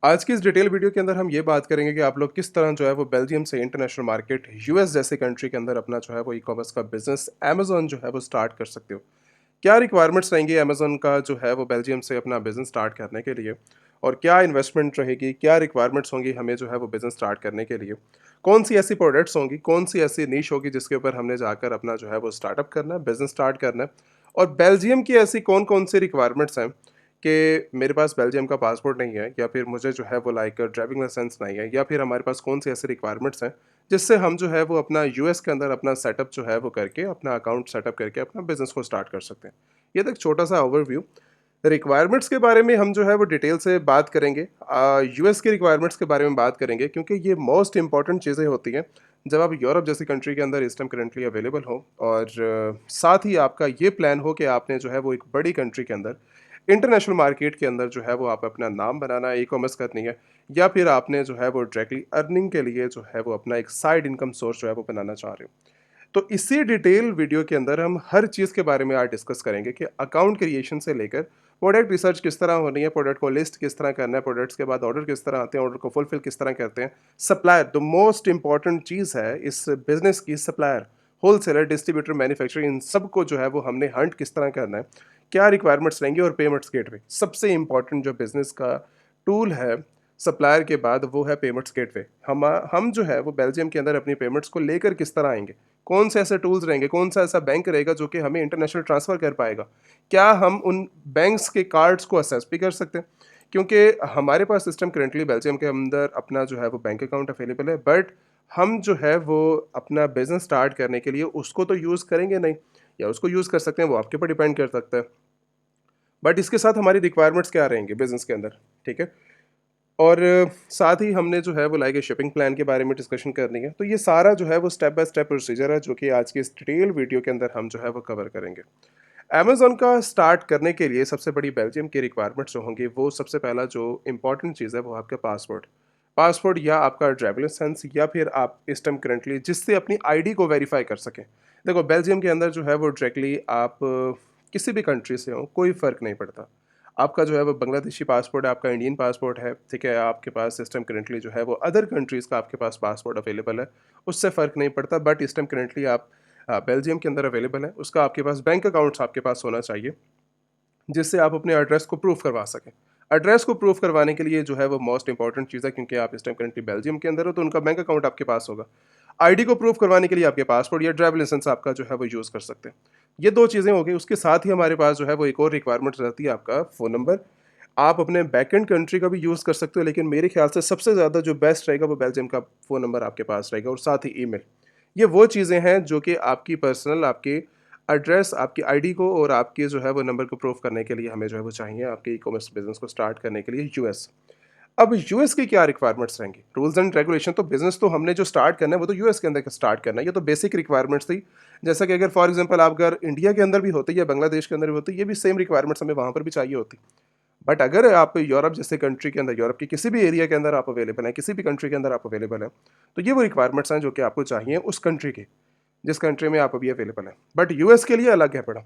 आज की इस डिटेल वीडियो के अंदर हम ये बात करेंगे कि आप लोग किस तरह जो है वो बेल्जियम से इंटरनेशनल मार्केट यूएस जैसे कंट्री के अंदर अपना जो है वो ई कॉमर्स का बिजनेस अमेजोन जो है वो स्टार्ट कर सकते हो। क्या रिक्वायरमेंट्स रहेंगी अमेजोन का जो है वो बेल्जियम से अपना बिजनेस स्टार्ट करने के लिए, और क्या इन्वेस्टमेंट रहेगी, क्या रिक्वायरमेंट्स होंगी हमें जो है वो बिजनेस स्टार्ट करने के लिए, कौन सी ऐसी प्रोडक्ट्स होंगी, कौन सी ऐसी नीश होगी जिसके ऊपर हमने जाकर अपना जो है वो स्टार्टअप करना है, बिजनेस स्टार्ट करना है। और बेल्जियम की ऐसी कौन कौन सी रिक्वायरमेंट्स हैं कि मेरे पास बेल्जियम का पासपोर्ट नहीं है, या फिर मुझे जो है वो लाइक ड्राइविंग लाइसेंस नहीं है, या फिर हमारे पास कौन सी ऐसी रिक्वायरमेंट्स हैं जिससे हम जो है वो अपना यूएस के अंदर अपना सेटअप जो है वो करके अपना अकाउंट सेटअप करके अपना बिजनेस को स्टार्ट कर सकते हैं। ये तो एक छोटा सा ओवरव्यू। रिक्वायरमेंट्स के बारे में हम जो है वो डिटेल से बात करेंगे, यूएस की रिक्वायरमेंट्स के बारे में बात करेंगे, क्योंकि ये मोस्ट इंपॉर्टेंट चीज़ें होती हैं जब आप यूरोप जैसी कंट्री के अंदर इस टाइम करेंटली अवेलेबल हो, और साथ ही आपका ये प्लान हो कि आपने जो है वो एक बड़ी कंट्री के अंदर इंटरनेशनल मार्केट के अंदर जो है वो आप अपना नाम बनाना है, ई कॉमर्स करनी है, या फिर आपने जो है वो डायरेक्टली अर्निंग के लिए जो है वो अपना एक साइड इनकम सोर्स जो है वो बनाना चाह रहे हो। तो इसी डिटेल वीडियो के अंदर हम हर चीज़ के बारे में आज डिस्कस करेंगे कि अकाउंट क्रिएशन से लेकर प्रोडक्ट रिसर्च किस तरह होनी है, प्रोडक्ट को लिस्ट किस तरह करना है, प्रोडक्ट्स के बाद ऑर्डर किस तरह आते हैं, ऑर्डर को फुलफिल किस तरह करते हैं, सप्लायर द मोस्ट इंपॉर्टेंट चीज़ है इस बिजनेस की, सप्लायर, होलसेलर, डिस्ट्रीब्यूटर, मैन्युफैक्चरर, इन सब को जो है वो हमने हंट किस तरह करना है, क्या रिक्वायरमेंट्स रहेंगी, और पेमेंट्स गेटवे सबसे इंपॉर्टेंट जो बिजनेस का टूल है सप्लायर के बाद वो है पेमेंट्स गेटवे। हम जो है वो बेल्जियम के अंदर अपनी पेमेंट्स को लेकर किस तरह आएंगे, कौन से ऐसे टूल्स रहेंगे, कौन सा ऐसा बैंक रहेगा जो कि हमें इंटरनेशनल ट्रांसफ़र कर पाएगा, क्या हम उन बैंक्स के कार्ड्स को असेस भी कर सकते हैं, क्योंकि हमारे पास सिस्टम करेंटली बेल्जियम के अंदर अपना जो है वो बैंक अकाउंट अवेलेबल है, बट हम जो है वो अपना बिजनेस स्टार्ट करने के लिए उसको तो यूज़ करेंगे नहीं, या उसको यूज़ कर सकते हैं, वो आपके ऊपर डिपेंड कर सकता है। बट इसके साथ हमारी रिक्वायरमेंट्स क्या रहेंगी बिजनेस के अंदर, ठीक है। और साथ ही हमने जो है वो लाइक शिपिंग प्लान के बारे में डिस्कशन करनी है। तो ये सारा जो है वो स्टेप बाय स्टेप प्रोसीजर है जो कि आज की इस डिटेल वीडियो के अंदर हम जो है वो कवर करेंगे। अमेज़न का स्टार्ट करने के लिए सबसे बड़ी बेल्जियम की रिक्वायरमेंट्स जो होंगी, वो सबसे पहला जो इंपॉर्टेंट चीज़ है वो आपका पासपोर्ट। पासपोर्ट या आपका ड्राइविंग लाइसेंस, या फिर आप इस टाइम करंटली जिससे अपनी आईडी को वेरीफाई कर सकें। देखो बेल्जियम के अंदर जो है वो डायरेक्टली आप किसी भी कंट्री से हो कोई फ़र्क नहीं पड़ता। आपका जो है वो बांग्लादेशी पासपोर्ट है, आपका इंडियन पासपोर्ट है, ठीक है, आपके पास इस टाइम करंटली जो है वो अदर कंट्रीज़ का आपके पास पासपोर्ट अवेलेबल है, उससे फ़र्क नहीं पड़ता। बट इस टाइम करंटली आप बेल्जियम के अंदर अवेलेबल है, उसका आपके पास बैंक अकाउंट्स आपके पास होना चाहिए, जिससे आप अपने एड्रेस को प्रूफ करवा सकें। एड्रेस को प्रूफ करवाने के लिए जो है वो मोस्ट इंपॉर्टेंट चीज़ है, क्योंकि आप इस टाइम करंटली बेल्जियम के अंदर हो तो उनका बैंक अकाउंट आपके पास होगा। आईडी को प्रूफ करवाने के लिए आपके पासपोर्ट या ड्राइविंग लाइसेंस आपका जो है वो यूज़ कर सकते हैं। ये 2 चीज़ें हो गई, उसके साथ ही हमारे पास जो है वो एक और रिक्वायरमेंट रहती है, आपका फ़ोन नंबर। आप अपने बैकएंड कंट्री का भी यूज़ कर सकते हो, लेकिन मेरे ख्याल से सबसे ज़्यादा जो बेस्ट रहेगा वो बेल्जियम का फ़ोन नंबर आपके पास रहेगा, और साथ ही ईमेल। ये वो चीज़ें हैं जो कि आपकी पर्सनल, आपकी एड्रेस, आपकी आईडी को और आपके जो है वो नंबर को प्रूफ करने के लिए हमें जो है वो चाहिए आपके ई-कॉमर्स बिज़नेस को स्टार्ट करने के लिए यूएस। अब यूएस की क्या रिक्वायरमेंट्स रहेंगी? रूल्स एंड रेगुलेशन, तो बिज़नेस तो हमने जो स्टार्ट करना है वो तो यूएस के अंदर स्टार्ट करना है, ये तो बेसिक रिक्वायरमेंट्स थी। जैसा कि अगर फॉर एग्ज़ाम्पल आप अगर इंडिया के अंदर भी होते या बांग्लादेश के अंदर भी होते, ये भी सेम रिक्वायरमेंट्स हमें वहाँ पर भी चाहिए होती। बट अगर आप यूरोप जैसे कंट्री के अंदर, यूरोप के किसी भी एरिया के अंदर आप अवेलेबल हैं, किसी भी कंट्री के अंदर आप अवेलेबल हैं, तो ये वो रिक्वायरमेंट्स हैं जो कि आपको चाहिए उस कंट्री की, जिस कंट्री में आप अभी अवेलेबल हैं। बट यूएस के लिए अलग है पड़ा,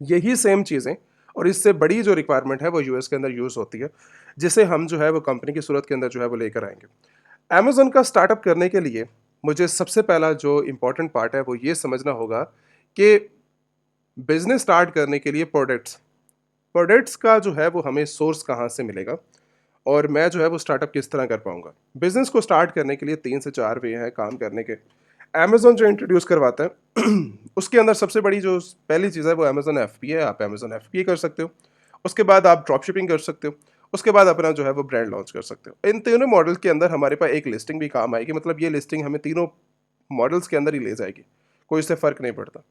यही सेम चीज़ें और इससे बड़ी जो रिक्वायरमेंट है वो यूएस के अंदर यूज़ होती है, जिसे हम जो है वो कंपनी की सूरत के अंदर जो है वो लेकर आएँगे। अमेज़न का स्टार्टअप करने के लिए मुझे सबसे पहला जो इम्पोर्टेंट पार्ट है वो ये समझना होगा कि बिज़नेस स्टार्ट करने के लिए प्रोडक्ट्स का जो है वो हमें सोर्स कहाँ से मिलेगा, और मैं जो है वो स्टार्टअप किस तरह कर पाऊँगा। बिज़नेस को स्टार्ट करने के लिए 3 से 4 वे हैं काम करने के। अमेज़न जो इंट्रोड्यूस करवाता है उसके अंदर सबसे बड़ी जो पहली चीज़ है वो अमेज़न एफबी है। आप अमेज़न एफबी कर सकते हो। उसके बाद आप ड्रॉप शिपिंग कर सकते हो। उसके बाद अपना जो है वो ब्रांड लॉन्च कर सकते हो। इन तीनों मॉडल के अंदर हमारे पास एक लिस्टिंग भी काम आएगी, मतलब ये लिस्टिंग हमें तीनों मॉडल्स के अंदर ही ले जाएगी, कोई इससे फ़र्क नहीं पड़ता।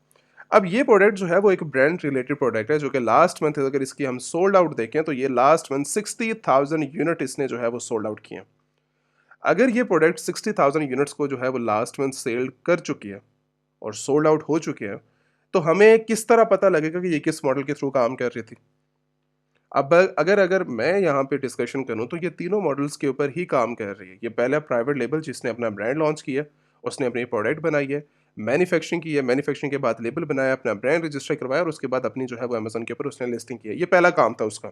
अब ये प्रोडक्ट जो है वो एक ब्रांड रिलेटेड प्रोडक्ट है जो कि लास्ट मंथ अगर इसकी हम सोल्ड आउट देखें तो ये लास्ट मंथ 60,000 यूनिट इसने जो है वो सोल्ड आउट किए हैं। अगर ये प्रोडक्ट 60,000 यूनिट्स को जो है वो लास्ट मंथ सेल कर चुकी है और सोल्ड आउट हो चुके हैं, तो हमें किस तरह पता लगेगा कि ये किस मॉडल के थ्रू काम कर रही थी। अब अगर अगर मैं यहाँ पे डिस्कशन करूँ तो ये तीनों मॉडल्स के ऊपर ही काम कर रही है। ये पहला प्राइवेट लेबल जिसने अपना ब्रांड लॉन्च किया, उसने अपनी प्रोडक्ट बनाई है, मैन्युफैक्चरिंग की है, मैन्युफैक्चरिंग के बाद लेबल बनाया, अपना ब्रांड रजिस्टर करवाया और उसके बाद अपनी जो है वो अमेज़न के ऊपर उसने लिस्टिंग की है। ये पहला काम था उसका।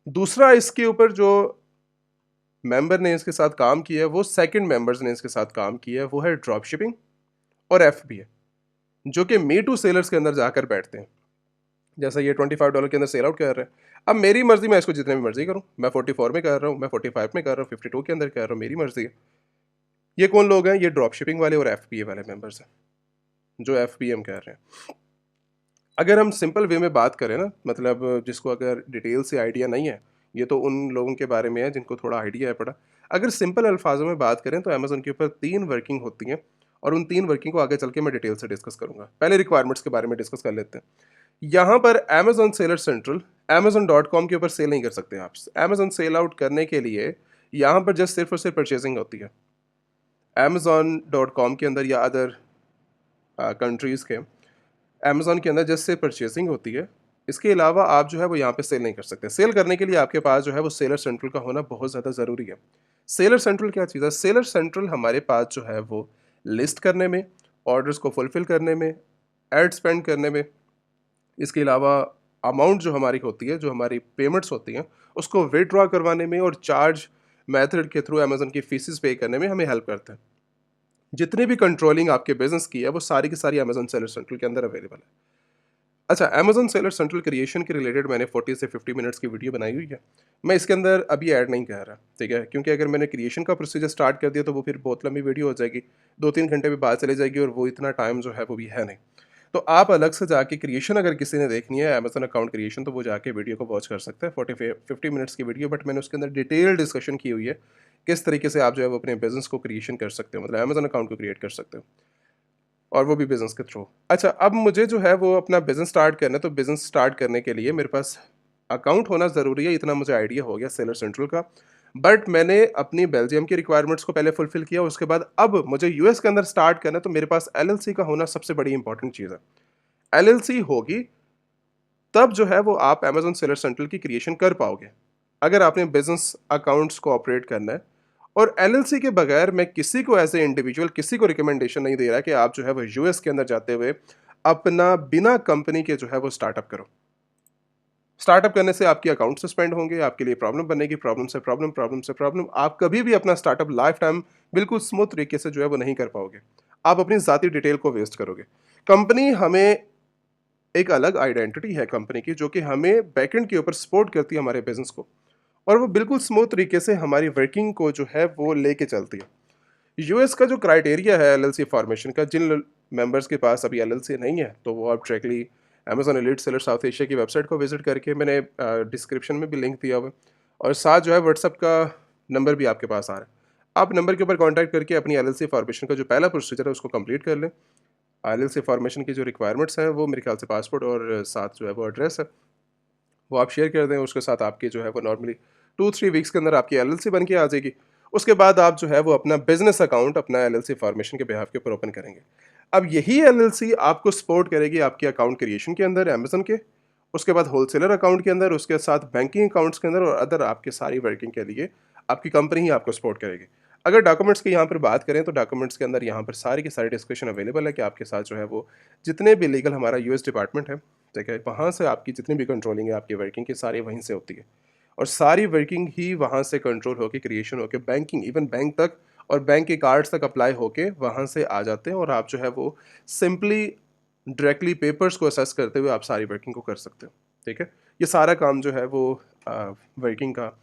दूसरा इसके ऊपर जो मेंबर ने इसके साथ काम किया है, वो सेकंड मेंबर्स ने इसके साथ काम किया है, वो है ड्रॉप शिपिंग और FBA, जो कि मी टू सेलर्स के अंदर जाकर बैठते हैं। जैसा ये $25 के अंदर सेल आउट कर रहे हैं, अब मेरी मर्जी, मैं इसको जितने भी मर्जी करूँ, मैं 44 में कर रहा हूँ, मैं 45 में कर रहा हूँ, 52 के अंदर कर रहा हूँ, मेरी मर्जी है। ये कौन लोग हैं? ये ड्रॉप शिपिंग वाले और FBA वाले मेंबर्स हैं, जो FBA हम कह रहे हैं। अगर हम सिंपल वे में बात करें ना, मतलब जिसको अगर डिटेल से आइडिया नहीं है, ये तो उन लोगों के बारे में है जिनको थोड़ा आइडिया है पड़ा। अगर सिंपल अल्फाजों में बात करें तो अमेज़न के ऊपर 3 वर्किंग होती हैं, और उन 3 वर्किंग को आगे चल के मैं डिटेल से डिस्कस करूँगा। पहले रिक्वायरमेंट्स के बारे में डिस्कस कर लेते हैं। यहाँ पर अमेज़न सेलर सेंट्रल Amazon.com के ऊपर सेल नहीं कर सकते आप। अमेज़न सेल आउट करने के लिए यहाँ पर जस्ट सिर्फ और सिर्फ परचेजिंग होती है। Amazon.com के अंदर या अदर कंट्रीज़ के अमेज़न के अंदर जस्ट से परचेसिंग होती है। इसके अलावा आप जो है वो यहाँ पे सेल नहीं कर सकते। सेल करने के लिए आपके पास जो है वो सेलर सेंट्रल का होना बहुत ज़्यादा ज़रूरी है। सेलर सेंट्रल क्या चीज़ है? सेलर सेंट्रल हमारे पास जो है वो लिस्ट करने में, ऑर्डर्स को फुलफ़िल करने में, एड स्पेंड करने में, इसके अलावा अमाउंट जो हमारी होती है, जो हमारी पेमेंट्स होती हैं, उसको विथड्रॉ करवाने में और चार्ज मेथड के थ्रू अमेज़न की फ़ीसेस पे करने में हमें हेल्प करता है। जितनी भी कंट्रोलिंग आपके बिज़नेस की है, वो सारी की सारी अमेज़न सेलर सेंट्रल के अंदर अवेलेबल है। अच्छा, अमेज़न सेलर सेंट्रल क्रिएशन के रिलेटेड मैंने 40 से 50 मिनट्स की वीडियो बनाई हुई है। मैं इसके अंदर अभी ऐड नहीं कर रहा, ठीक है? क्योंकि अगर मैंने क्रिएशन का प्रोसीजर स्टार्ट कर दिया तो वो फिर बहुत लंबी वीडियो हो जाएगी, 2-3 घंटे भी बाद चली जाएगी, और वो इतना टाइम जो है वो भी है नहीं। तो आप अलग से जाके क्रिएशन अगर किसी ने देखनी है, अमेज़न अकाउंट क्रिएशन, तो वो जाके वीडियो को वॉच कर सकता है, 50 मिनट्स की वीडियो, बट मैंने उसके अंदर डिटेल डिस्कशन की हुई है, किस तरीके से आप जो है वो अपने बिज़नेस को क्रिएशन कर सकते हो, मतलब अमेज़न अकाउंट को क्रिएट कर सकते हो, और वो भी बिज़नेस के थ्रू। अच्छा, अब मुझे जो है वो अपना बिज़नेस स्टार्ट करना है, तो बिज़नेस स्टार्ट करने के लिए मेरे पास अकाउंट होना ज़रूरी है, इतना मुझे आइडिया हो गया सेलर सेंट्रल का। बट मैंने अपनी बेल्जियम की रिक्वायरमेंट्स को पहले फुलफ़िल किया, उसके बाद अब मुझे यूएस के अंदर स्टार्ट करना है, तो मेरे पास एलएलसी का होना सबसे बड़ी इंपॉर्टेंट चीज़ है। एलएलसी होगी, तब जो है वो आप अमेज़न सेलर सेंट्रल की क्रिएशन कर पाओगे, अगर आपने बिज़नेस अकाउंट्स को ऑपरेट करना है। और एलएलसी के बगैर मैं किसी को एज ए इंडिविजुअल किसी को रिकमेंडेशन नहीं दे रहा कि आप जो है वो यूएस के अंदर जाते हुए अपना बिना कंपनी के जो है वो स्टार्टअप करो। स्टार्टअप करने से आपके अकाउंट सस्पेंड होंगे, आपके लिए प्रॉब्लम बनेगी, प्रॉब्लम से प्रॉब्लम, प्रॉब्लम से प्रॉब्लम। आप कभी भी अपना स्टार्टअप लाइफ टाइम बिल्कुल स्मूथ तरीके से जो है वो नहीं कर पाओगे। आप अपनी ज़ाती डिटेल को वेस्ट करोगे। कंपनी हमें एक अलग आइडेंटिटी है कंपनी की, जो कि हमें बैकएंड के ऊपर सपोर्ट करती है हमारे बिजनेस को, और वो बिल्कुल स्मूथ तरीके से हमारी वर्किंग को जो है वो लेके चलती है। यूएस का जो क्राइटेरिया है एलएलसी फॉर्मेशन का, जिन मेंबर्स के पास अभी एलएलसी नहीं है, तो वो आप directly Amazon elite seller south Asia की वेबसाइट को विजिट करके, मैंने डिस्क्रिप्शन में भी लिंक दिया हुआ है, और साथ जो है व्हाट्सअप का नंबर भी आपके पास आ रहा है। आप नंबर के ऊपर कांटेक्ट करके अपनी एलएलसी फॉर्मेशन का जो पहला प्रोसीजर है उसको कंप्लीट कर लें। एलएलसी फॉर्मेशन की जो रिक्वायरमेंट्स हैं, वो मेरे ख्याल से पासपोर्ट और साथ जो है वो एड्रेस है, वो आप शेयर कर दें। उसके साथ आपकी जो है वो नॉर्मली 2-3 वीक्स के अंदर आपकी एलएलसी बन के आ जाएगी। उसके बाद आप जो है वो अपना बिजनेस अकाउंट अपना एलएलसी फॉर्मेशन के बिहाफ के ऊपर ओपन करेंगे। अब यही एलएलसी आपको सपोर्ट करेगी आपके अकाउंट क्रिएशन के अंदर अमेज़न के, उसके बाद होलसेलर अकाउंट के अंदर, उसके साथ बैंकिंग अकाउंट्स के अंदर, और अदर आपके सारी वर्किंग के लिए आपकी कंपनी ही आपको सपोर्ट करेगी। अगर डॉक्यूमेंट्स की यहाँ पर बात करें तो डॉक्यूमेंट्स के अंदर यहाँ पर सारी की सारी डिस्कशन अवेलेबल है कि आपके साथ जो है वो जितने भी लीगल हमारा यूएस डिपार्टमेंट है, ठीक है, वहाँ से आपकी जितनी भी कंट्रोलिंग है आपकी वर्किंग की, सारी वहीं से होती है, और सारी वर्किंग ही वहाँ से कंट्रोल होकर क्रिएशन होकर बैंकिंग, इवन बैंक तक और बैंक के कार्ड्स तक अप्लाई होके वहाँ से आ जाते हैं, और आप जो है वो सिंपली डायरेक्टली पेपर्स को असेस करते हुए आप सारी वर्किंग को कर सकते हो, ठीक है। ये सारा काम जो है वो वर्किंग का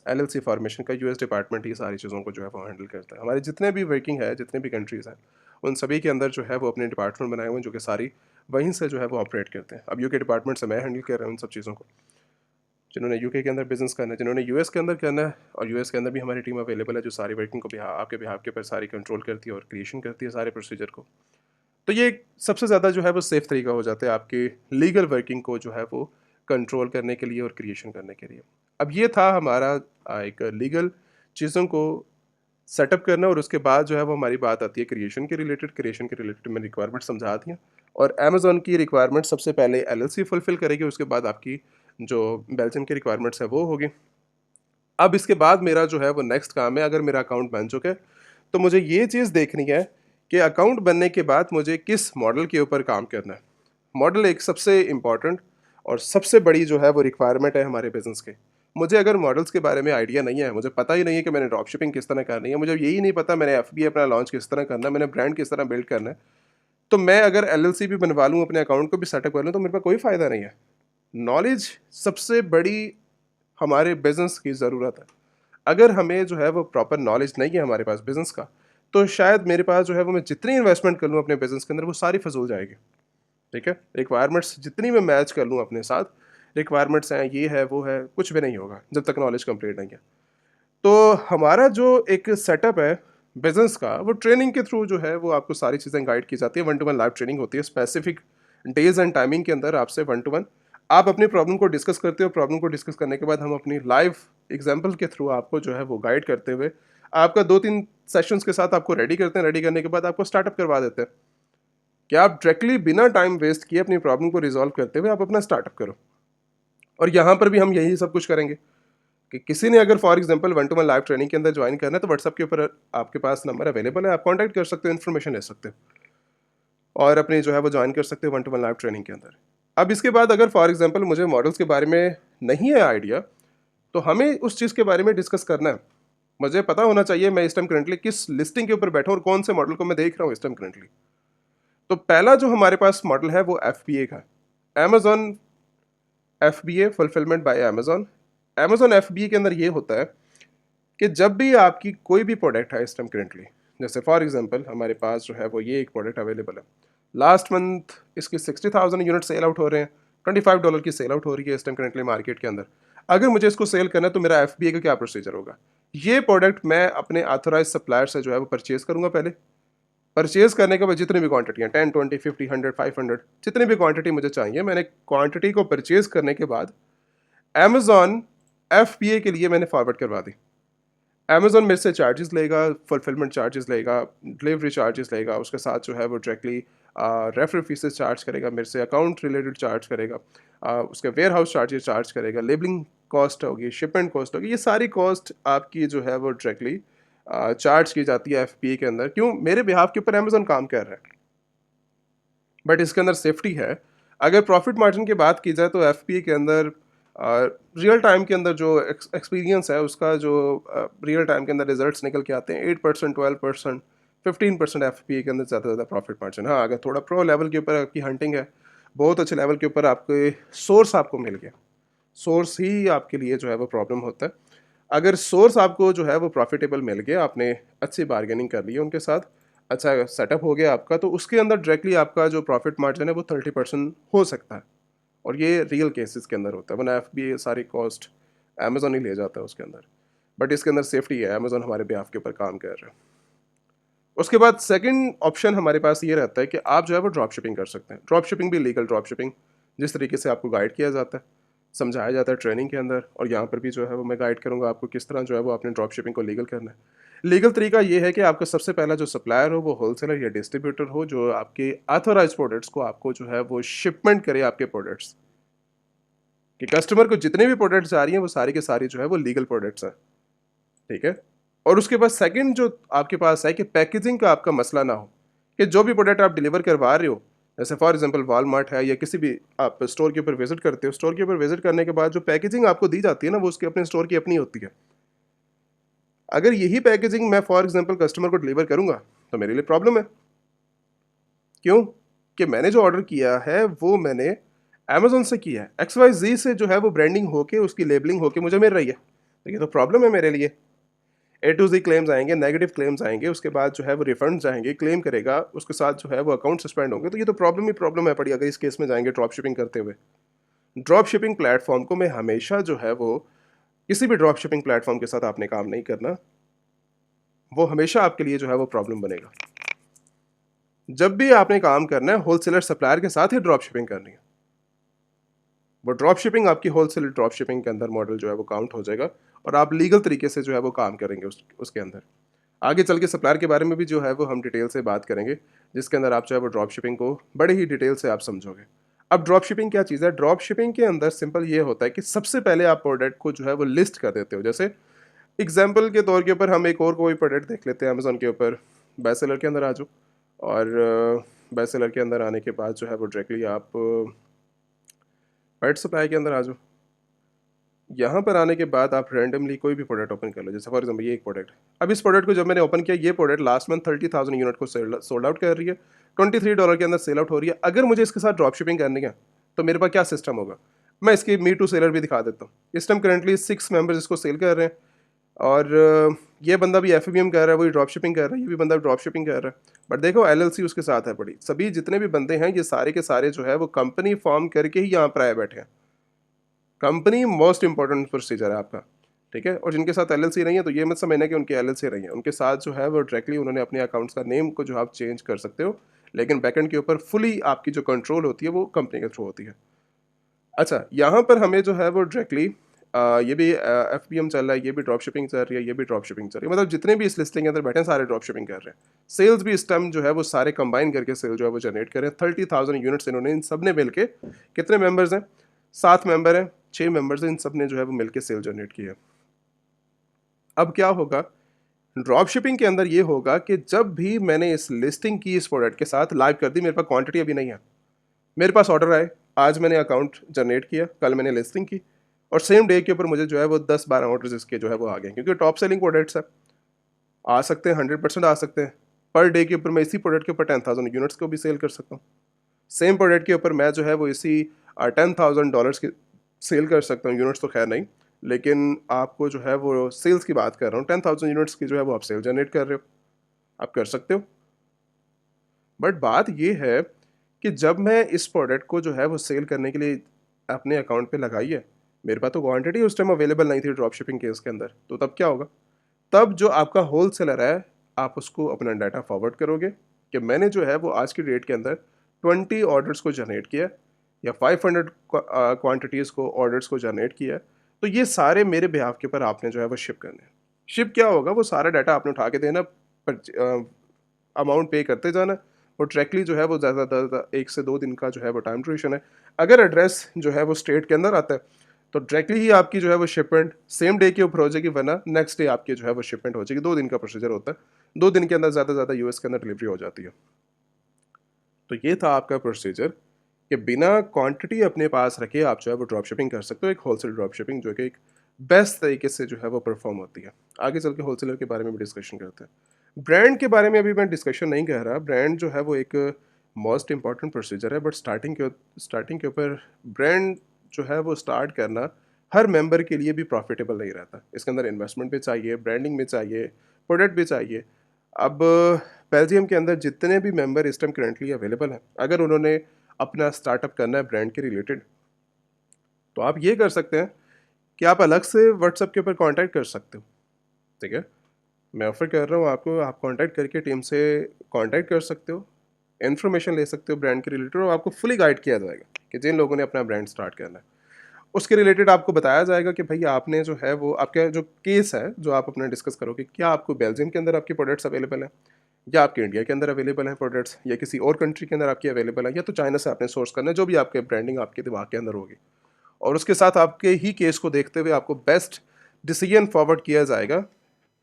एलएलसी फॉर्मेशन का यूएस डिपार्टमेंट ये सारी चीज़ों को जो है वो हैंडल करता है। हमारे जितने भी वर्किंग है, जितने भी कंट्रीज़ हैं, उन सभी के अंदर जो है वो अपने डिपार्टमेंट बनाए हुए हैं, जो कि सारी वहीं से जो है वो ऑपरेट करते हैं। अब यूके डिपार्टमेंट से मैं हैंडल कर रहा हूँ उन सब चीज़ों को। जिन्होंने यूके के अंदर बिजनेस करना है, जिन्होंने यूएस के अंदर करना है, और यूएस के अंदर भी हमारी टीम अवेलेबल है जो सारी वर्किंग को आपके बिहाफ के ऊपर सारी कंट्रोल करती है और क्रिएशन करती है सारे प्रोसीजर को। तो ये सबसे ज़्यादा जो है वो सेफ़ तरीका हो जाता है आपकी लीगल वर्किंग को जो है वो कंट्रोल करने के लिए और क्रिएशन करने के लिए। अब ये था हमारा एक लीगल चीज़ों को सेटअप करना, और उसके बाद जो है वो हमारी बात आती है क्रिएशन के रिलेटेड। क्रिएशन के रिलेटेड मैंने रिक्वायरमेंट समझा दी हैं, और अमेज़न की रिक्वायरमेंट सबसे पहले एलएलसी फुलफ़िल करेगी, उसके बाद आपकी जो बेल्जियम की रिक्वायरमेंट्स है वो होगी। अब इसके बाद मेरा जो है वो नेक्स्ट काम है, अगर मेरा अकाउंट बन चुका है तो मुझे ये चीज़ देखनी है कि अकाउंट बनने के बाद मुझे किस मॉडल के ऊपर काम करना है। मॉडल एक सबसे इम्पॉर्टेंट और सबसे बड़ी जो है वो रिक्वायरमेंट है हमारे बिज़नेस के। मुझे अगर मॉडल्स के बारे में आइडिया नहीं है, मुझे पता ही नहीं है कि मैंने ड्रॉप शिपिंग किस तरह करनी है, मुझे यही नहीं पता मैंने एफबीए अपना लॉन्च किस तरह करना है, मैंने ब्रांड किस तरह बिल्ड करना है, तो मैं अगर एलएलसी भी बनवा लूँ, अपने अकाउंट को भी सेटअप कर लूँ, तो मेरे पास कोई फ़ायदा नहीं है। नॉलेज सबसे बड़ी हमारे बिजनेस की ज़रूरत है। अगर हमें जो है वो प्रॉपर नॉलेज नहीं है हमारे पास बिजनेस का, तो शायद मेरे पास जो है वो मैं जितनी इन्वेस्टमेंट कर लूँ अपने बिजनेस के अंदर वो सारी फजूल जाएगी। ठीक है, रिक्वायरमेंट्स जितनी मैं मैच कर लूँ अपने साथ, रिक्वायरमेंट्स हैं, ये है वो है, कुछ भी नहीं होगा जब तक नॉलेज कंप्लीट नहीं है। तो हमारा जो एक सेटअप है बिजनेस का, वो ट्रेनिंग के थ्रू जो है वो आपको सारी चीज़ें गाइड की जाती है। One two one live training होती है स्पेसिफिक डेज एंड टाइमिंग के अंदर, आपसे वन टू वन आप अपनी प्रॉब्लम को डिस्कस करते हो। प्रॉब्लम को डिस्कस करने के बाद हम अपनी लाइव एग्जाम्पल के थ्रू आपको जो है वो गाइड करते हुए आपका 2-3 सेशंस के साथ आपको रेडी करते हैं। रेडी करने के बाद आपको स्टार्टअप करवा देते हैं कि आप डायरेक्टली बिना टाइम वेस्ट किए अपनी प्रॉब्लम को रिजॉल्व करते हुए आप अपना स्टार्टअप करो। और यहाँ पर भी हम यही सब कुछ करेंगे कि किसी ने अगर for example one two one live training के अंदर ज्वाइन करना है, तो व्हाट्सएप के ऊपर आपके पास नंबर अवेलेबल है, आप कांटेक्ट कर सकते हो, इन्फॉर्मेशन ले सकते हो और अपनी जो है वो ज्वाइन कर सकते हो one two one live training के अंदर। अब इसके बाद अगर फॉर एग्जांपल मुझे मॉडल्स के बारे में नहीं है आइडिया, तो हमें उस चीज़ के बारे में डिस्कस करना है। मुझे पता होना चाहिए मैं इस टाइम करंटली किस लिस्टिंग के ऊपर बैठा हूँ और कौन से मॉडल को मैं देख रहा हूँ इस टाइम करंटली। तो पहला जो हमारे पास मॉडल है वो एफ का, Amazon FBA fulfilment bye Amazon. Amazon FBA के अंदर ये होता है कि जब भी आपकी कोई भी प्रोडक्ट है इस टाइम करेंटली, जैसे फॉर एग्जांपल हमारे पास जो है वो ये एक प्रोडक्ट अवेलेबल है, लास्ट मंथ इसकी 60,000 यूनिट सेल आउट हो रहे हैं, $25 की सेल आउट हो रही है इस टाइम करेंटली मार्केट के अंदर। अगर मुझे इसको सेल करना है तो मेरा FBA का क्या प्रोसीजर होगा? ये प्रोडक्ट मैं अपने ऑथोराइज सप्लायर से जो है वो परचेज करूंगा। पहले परचेज करने के बाद जितनी भी क्वांटिटी है 10, 20, 50, 100, 500, जितनी भी क्वांटिटी मुझे चाहिए, मैंने क्वांटिटी को परचेज करने के बाद अमेजॉन FBA के लिए मैंने फॉरवर्ड करवा दी। अमेजोन मेरे से चार्जेस लेगा, फुलफिलमेंट चार्जेस लेगा, डिलीवरी चार्जेस लेगा, उसके साथ जो है वो डायरेक्टली रेफरल फीसेस चार्ज करेगा, मेरे से अकाउंट रिलेटेड चार्ज करेगा, उसके वेयर हाउस चार्जेस चार्ज करेगा, लेबलिंग कॉस्ट होगी, शिपमेंट कॉस्ट होगी, ये सारी कॉस्ट आपकी जो है वो डायरेक्टली चार्ज की जाती है FBA के अंदर। क्यों? मेरे बिहाफ के ऊपर अमेजोन काम कर रहा है, बट इसके अंदर सेफ्टी है। अगर प्रॉफिट मार्जिन की बात की जाए तो FBA के अंदर रियल टाइम के अंदर जो एक्सपीरियंस है उसका, जो रियल टाइम के अंदर रिजल्ट्स निकल के आते हैं 8%, 12%, 15% FBA के अंदर ज़्यादा ज़्यादा प्रॉफिट मार्जिन। हाँ, अगर थोड़ा प्रो लेवल के ऊपर आपकी हंटिंग है, बहुत अच्छे लेवल के ऊपर आपके सोर्स आपको मिल गया, सोर्स ही आपके लिए जो है वो प्रॉब्लम होता है। अगर सोर्स आपको जो है वो प्रॉफिटेबल मिल गया, आपने अच्छी बार्गेनिंग कर ली है उनके साथ, अच्छा सेटअप हो गया आपका, तो उसके अंदर डायरेक्टली आपका जो प्रॉफिट मार्जिन है वो 30% हो सकता है। और ये रियल केसेस के अंदर होता है, वरना FBA सारी कॉस्ट अमेजोन ही ले जाता है उसके अंदर। बट इसके अंदर सेफ्टी है, अमेजोन हमारे बिहाफ के ऊपर काम कर रहा है। उसके बाद सेकंड ऑप्शन हमारे पास ये रहता है कि आप जो है वो ड्रॉप शिपिंग कर सकते हैं। ड्रॉप शिपिंग भी लीगल ड्रॉप शिपिंग, जिस तरीके से आपको गाइड किया जाता है, समझाया जाता है ट्रेनिंग के अंदर, और यहाँ पर भी जो है वो मैं गाइड करूँगा आपको किस तरह जो है वो अपने ड्रॉप शिपिंग को लीगल करना है। लीगल तरीका ये है कि आपका सबसे पहला जो सप्लायर हो वो होलसेलर या डिस्ट्रीब्यूटर हो, जो आपके ऑथोराइज प्रोडक्ट्स को आपको जो है वो शिपमेंट करे, आपके प्रोडक्ट्स कि कस्टमर को जितने भी प्रोडक्ट्स आ रही हैं वो सारी के सारी जो है वो लीगल प्रोडक्ट्स हैं। ठीक है। और उसके बाद सेकंड जो आपके पास है कि पैकेजिंग का आपका मसला ना हो, कि जो भी प्रोडक्ट आप डिलीवर करवा रहे हो, जैसे फॉर एग्जांपल वॉलमार्ट है या किसी भी आप स्टोर के ऊपर विजिट करते हो, स्टोर के ऊपर विजिट करने के बाद जो पैकेजिंग आपको दी जाती है ना, वो उसके अपने स्टोर की अपनी होती है। अगर यही पैकेजिंग मैं फॉर एग्जांपल कस्टमर को डिलीवर करूंगा तो मेरे लिए प्रॉब्लम है। क्यों? कि मैंने जो ऑर्डर किया है वो मैंने अमेजोन से किया है, XYZ से जो है वो ब्रांडिंग होके, उसकी लेबलिंग होके मुझे मिल रही है, तो ये तो प्रॉब्लम है मेरे लिए। A to Z क्लेम्स आएंगे, नेगेटिव क्लेम्स आएंगे, उसके बाद जो है वो रिफंड्स आएंगे, क्लेम करेगा, उसके साथ जो है वो अकाउंट सस्पेंड होंगे, तो ये तो प्रॉब्लम ही प्रॉब्लम है पड़ी अगर इस केस में जाएंगे ड्रॉप शिपिंग करते हुए। ड्रॉप शिपिंग प्लेटफॉर्म को मैं हमेशा जो है वो, किसी भी ड्रॉप शिपिंग प्लेटफॉर्म के साथ आपने काम नहीं करना, वो हमेशा आपके लिए जो है वो प्रॉब्लम बनेगा। जब भी आपने काम करना है होलसेलर सप्लायर के साथ ही ड्रॉप शिपिंग करनी है। वो ड्रॉप शिपिंग आपकी होलसेल ड्रॉप शिपिंग के अंदर मॉडल जो है वो काउंट हो जाएगा, और आप लीगल तरीके से जो है वो काम करेंगे उसके अंदर। आगे चल के सप्लायर के बारे में भी जो है वो हम डिटेल से बात करेंगे, जिसके अंदर आप जो है वो ड्रॉप शिपिंग को बड़े ही डिटेल से आप समझोगे। अब ड्रॉप शिपिंग क्या चीज़ है? ड्रॉप शिपिंग के अंदर सिंपल ये होता है कि सबसे पहले आप प्रोडक्ट को जो है वो लिस्ट कर देते हो। जैसे एग्जाम्पल के तौर के ऊपर हम एक और कोई प्रोडक्ट देख लेते हैं अमेजोन के ऊपर, बेस्ट सेलर के अंदर आ जाओ, और बेस्ट सेलर के अंदर आने के बाद जो है वो डायरेक्टली आप पेट सप्लाई के अंदर आ जाओ। यहाँ पर आने के बाद आप रैंडमली कोई भी प्रोडक्ट ओपन कर लो, जैसे फॉर एग्जाम्पल ये एक प्रोडक्ट। अब इस प्रोडक्ट को जब मैंने ओपन किया, ये प्रोडक्ट लास्ट मंथ 30,000 यूनिट को सोल्ड आउट कर रही है, $23 के अंदर सेल आउट हो रही है। अगर मुझे इसके साथ ड्रॉप शिपिंग करनी है तो मेरे पास क्या सिस्टम होगा, मैं इसकी मी टू सेलर भी दिखा देता हूँ। इस टाइम करंटली 6 मेंबर्स इसको सेल कर रहे हैं, और ये बंदा भी एफ कर रहा है, वही ड्रॉप शिपिंग कर रहा है, ये भी बंदा ड्रॉप शिपिंग कर रहा है। बट देखो LLC उसके साथ है पड़ी, सभी जितने भी बंदे हैं ये सारे के सारे जो है वो कंपनी फॉर्म करके ही यहाँ पर आए बैठे हैं। कंपनी मोस्ट इंपॉर्टेंट प्रोसीजर है आपका, ठीक है। और जिनके साथ LLC नहीं है तो ये मत समझना कि उनकी LLC नहीं है, उनके साथ जो है वो डायरेक्टली उन्होंने अपने अकाउंट्स का नेम को जो आप चेंज कर सकते हो, लेकिन बैकएंड के ऊपर फुली आपकी जो कंट्रोल होती है वो कंपनी के थ्रू होती है। अच्छा, यहाँ पर हमें जो है वो डायरेक्टली ये भी FBM चल रहा है, ये भी ड्रॉप शिपिंग चल रही है, ये भी ड्रॉप शिपिंग चल रही है, मतलब जितने भी इस लिस्टिंग के अंदर बैठे हैं सारे ड्रॉप शिपिंग कर रहे हैं। सेल्स भी इस टाइम जो है वो सारे कंबाइन करके सेल जो है वो जनरेट कर रहे हैं। 30,000 यूनिट्स इन्होंने इन सब ने मिल के, कितने मेंबर्स हैं, 7 मेंबर हैं, 6 मेंबर्स हैं, इन सब ने जो है वो मिल के सेल जनरेट की है। अब क्या होगा ड्रॉप शिपिंग के अंदर, ये होगा कि जब भी मैंने इस लिस्टिंग की इस प्रोडक्ट के साथ लाइव कर दी, मेरे पास क्वांटिटी अभी नहीं है, मेरे पास ऑर्डर आए, आज मैंने अकाउंट जनरेट किया, कल मैंने लिस्टिंग की, और सेम डे के ऊपर मुझे जो है वो 10-12 ऑर्डर्स इसके जो है वो आ गए, क्योंकि टॉप सेलिंग प्रोडक्ट्स है, आ सकते हैं, 100% आ सकते हैं। पर डे के ऊपर मैं इसी प्रोडक्ट के ऊपर 10,000 यूनिट्स को भी सेल कर सकता हूँ। सेम प्रोडक्ट के ऊपर मैं जो है वो इसी $10,000 की सेल कर सकता हूँ, यूनिट्स तो खैर नहीं, लेकिन आपको जो है वो सेल्स की बात कर रहा हूँ, 10,000 यूनिट्स की जो है वो आप सेल जनरेट कर रहे हो, आप कर सकते हो। बट बात ये है कि जब मैं इस प्रोडक्ट को जो है वो सेल करने के लिए अपने अकाउंट पे लगाई है, मेरे पास तो क्वांटिटी उस टाइम अवेलेबल नहीं थी ड्रॉप शिपिंग केस के अंदर, तो तब क्या होगा, तब जो आपका होल सेलर है आप उसको अपना डाटा फॉरवर्ड करोगे कि मैंने जो है वो आज की डेट के अंदर 20 ऑर्डर्स को जनरेट किया, या 500 क्वांटिटीज़ को ऑर्डर्स को जनरेट किया, तो ये सारे मेरे बिहाफ के ऊपर आपने जो है वो शिप करने हैं। शिप क्या होगा, वो सारा डाटा आपने उठा के देना, अमाउंट पे करते जाना, और डायरेक्टली जो है वो ज़्यादा ज़्यादा 1 से 2 दिन का जो है वो टाइम ड्यूरेशन है। अगर एड्रेस जो है वो स्टेट के अंदर आता है तो डायरेक्टली ही आपकी जो है वो शिपमेंट सेम डे के ऊपर हो जाएगी, वरना नेक्स्ट डे आपकी जो है वो शिपमेंट हो जाएगी। 2 दिन का प्रोसीजर होता है, 2 दिन के अंदर ज़्यादा से ज़्यादा US के अंदर डिलीवरी हो जाती है। तो ये था आपका प्रोसीजर कि बिना क्वांटिटी अपने पास रखे आप जो है वो ड्रॉप शिपिंग कर सकते हो, एक होलसेल ड्रॉप शिपिंग जो कि एक बेस्ट तरीके से जो है वो परफॉर्म होती है। आगे चल के होलसेलर के बारे में भी डिस्कशन करते हैं। ब्रांड के बारे में अभी मैं डिस्कशन नहीं कर रहा, ब्रांड जो है वो एक मोस्ट इंपॉर्टेंट प्रोसीजर है, बट स्टार्टिंग के ऊपर ब्रांड जो है वो स्टार्ट करना हर मेंबर के लिए भी प्रॉफिटेबल नहीं रहता। इसके अंदर इन्वेस्टमेंट भी चाहिए, ब्रांडिंग भी चाहिए, प्रोडक्ट भी चाहिए। अब बेल्जियम के अंदर जितने भी मेंबर इस टाइम करेंटली अवेलेबल हैं, अगर उन्होंने अपना स्टार्टअप करना है ब्रांड के रिलेटेड, तो आप ये कर सकते हैं कि आप अलग से व्हाट्सएप के ऊपर कांटेक्ट कर सकते हो, ठीक है। मैं ऑफर कर रहा हूँ आपको, आप कांटेक्ट करके टीम से कांटेक्ट कर सकते हो, इन्फॉर्मेशन ले सकते हो ब्रांड के रिलेटेड, और आपको फुली गाइड किया जाएगा कि जिन लोगों ने अपना ब्रांड स्टार्ट करना है उसके रिलेटेड आपको बताया जाएगा कि भाई आपने जो है वो आपका जो केस है जो आप अपना डिस्कस करोगे, क्या आपको बेल्जियम के अंदर आपके प्रोडक्ट्स अवेलेबल हैं, या आपके इंडिया के अंदर अवेलेबल हैं प्रोडक्ट्स, या किसी और कंट्री के अंदर आपके अवेलेबल है, या तो चाइना से आपने सोर्स करना है, जो भी आपके ब्रांडिंग आपके दिमाग के अंदर होगी। और उसके साथ आपके ही केस को देखते हुए आपको बेस्ट डिसीजन फॉरवर्ड किया जाएगा।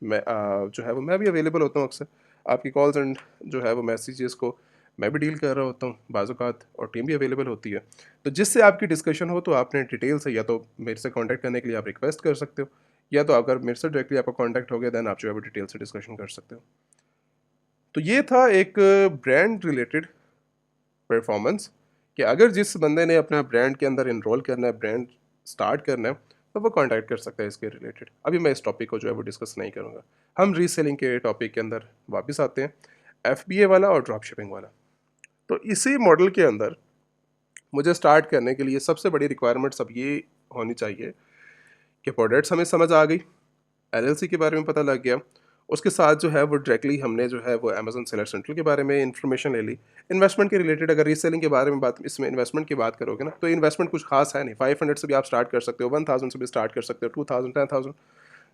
मैं जो है वो मैं भी अवेलेबल होता हूँ अक्सर, आपकी कॉल्स एंड जो है वो मैसेजेस को मैं भी डील कर रहा होता हूँ बाज़-औक़ात, और टीम भी अवेलेबल होती है। तो जिससे आपकी डिस्कशन हो तो आपने डिटेल से या तो मेरे से कांटेक्ट करने के लिए आप रिक्वेस्ट कर सकते हो, या तो अगर मेरे से डायरेक्टली आपका कांटेक्ट हो गया देन आप जो है वो डिटेल से डिस्कशन कर सकते हो। तो ये था एक ब्रांड रिलेटेड परफॉर्मेंस, कि अगर जिस बंदे ने अपना ब्रांड के अंदर इनरोल करना है, ब्रांड स्टार्ट करना है, तो वो कांटेक्ट कर सकता है इसके रिलेटेड। अभी मैं इस टॉपिक को जो है वो डिस्कस नहीं करूँगा, हम रीसेलिंग के टॉपिक के अंदर वापस आते हैं, FBA वाला और ड्रॉप शिपिंग वाला। तो इसी मॉडल के अंदर मुझे स्टार्ट करने के लिए सबसे बड़ी रिक्वायरमेंट्स अब ये होनी चाहिए कि प्रोडक्ट्स हमें समझ आ गई, LLC के बारे में पता लग गया, उसके साथ जो है वो डायरेक्टली हमने जो है वो अमेजन सेलर सेंट्रल के बारे में इन्फॉर्मेशन ले ली। इन्वेस्टमेंट के रिलेटेड अगर रीसेलिंग के बारे में बात, इसमें इन्वेस्टमेंट की बात करोगे ना, तो इन्वेस्टमेंट कुछ खास है नहीं, 500 से भी आप स्टार्ट कर सकते हो, 1000 से भी स्टार्ट कर सकते हो, 2000, 10,000,